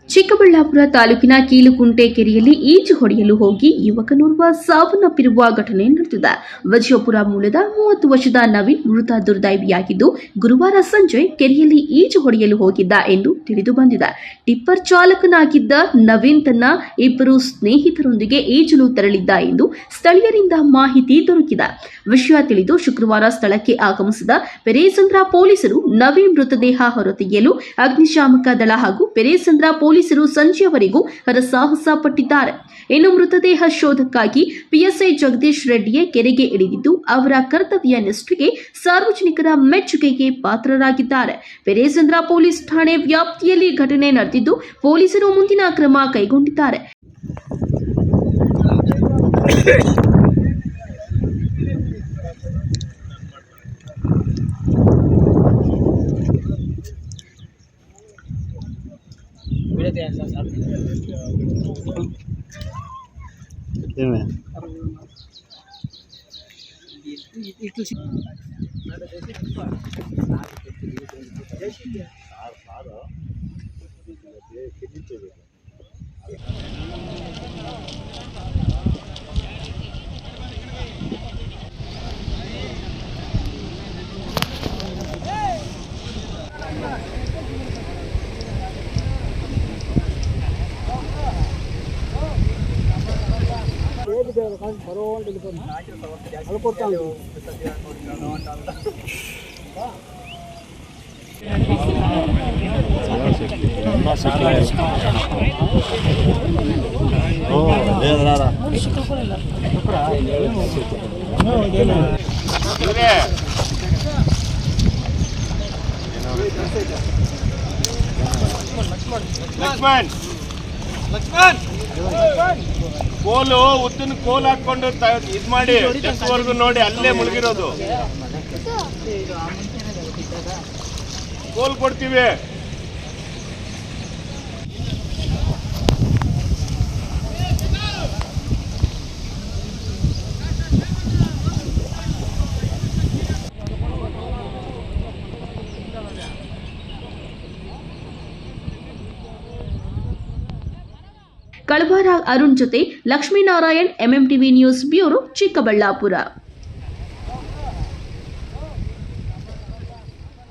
ಚಿಕ್ಕಬಳ್ಳಾಪುರ ತಾಲೂಕಿನ ಕೀಲುಕುಂಟೆ ಕೆರೆಯಲ್ಲಿ ಈಜು ಹೊಡೆಯಲು ಹೋಗಿ ಯುವಕನೋರ್ವ ಸಾವನ್ನಪ್ಪಿರುವ ಘಟನೆ ನಡೆದಿದೆ. ವಿಜಯಪುರ ಮೂಲದ 30 ವರ್ಷದ ನವೀನ್ ಮೃತ ದುರ್ದೈವಿಯಾಗಿದ್ದು, ಗುರುವಾರ ಸಂಜೆ ಕೆರೆಯಲ್ಲಿ ಈಜು ಹೊಡೆಯಲು ಹೋಗಿದ್ದ ಎಂದು ತಿಳಿದು ಬಂದಿದೆ. ಟಿಪ್ಪರ್ ಚಾಲಕನಾಗಿದ್ದ ನವೀನ್ ತನ್ನ ಇಬ್ಬರು ಸ್ನೇಹಿತರೊಂದಿಗೆ ಈಜಲು ತೆರಳಿದ್ದ ಎಂದು ಸ್ಥಳೀಯರಿಂದ ಮಾಹಿತಿ ದೊರಕಿದೆ. ವಿಷಯ ತಿಳಿದು ಶುಕ್ರವಾರ ಸ್ಥಳಕ್ಕೆ ಆಗಮಿಸಿದ ಪೆರೇಸಂದ್ರ ಪೊಲೀಸರು ನವೀನ್ ಮೃತದೇಹ ಹೊರತೆಗೆಯಲು ಅಗ್ನಿಶಾಮಕ ದಳ ಹಾಗೂ ಪೆರೇಸಂದ್ರ ಪೊಲೀಸರು ಸಂಜೆಯವರೆಗೂ ಹರಸಾಹಸ ಪಟ್ಟಿದ್ದಾರೆ. ಇನ್ನು ಮೃತದೇಹ ಶೋಧಕ್ಕಾಗಿ ಪಿಎಸ್ಐ ಜಗದೀಶ್ ರೆಡ್ಡಿಯೇ ಕೆರೆಗೆ ಇಳಿದಿದ್ದು, ಅವರ ಕರ್ತವ್ಯ ನಿಷ್ಠೆಗೆ ಸಾರ್ವಜನಿಕರ ಮೆಚ್ಚುಗೆಗೆ ಪಾತ್ರರಾಗಿದ್ದಾರೆ. ಪೆರೇಸಂದ್ರ ಪೊಲೀಸ್ ಠಾಣೆ ವ್ಯಾಪ್ತಿಯಲ್ಲಿ ಘಟನೆ ನಡೆದಿದ್ದು, ಪೊಲೀಸರು ಮುಂದಿನ ಕ್ರಮ ಕೈಗೊಂಡಿದ್ದಾರೆ. ಲಕ್ಷ್ಮಣ್ ಕೋಲು ಉದ್ದಿನ ಕೋಲ್ ಹಾಕೊಂಡು ಇದ್ ಮಾಡಿ ಚೆಸ್ವರೆಗೂ ನೋಡಿ ಅಲ್ಲೇ ಮುಳುಗಿರೋದು. ಕೋಲ್ ಕೊಡ್ತೀವಿ. ಕಳವಾರ ಅರುಣ್ ಜೊತೆ Lakshminarayan, MMTV news bureau, Chikkaballapur.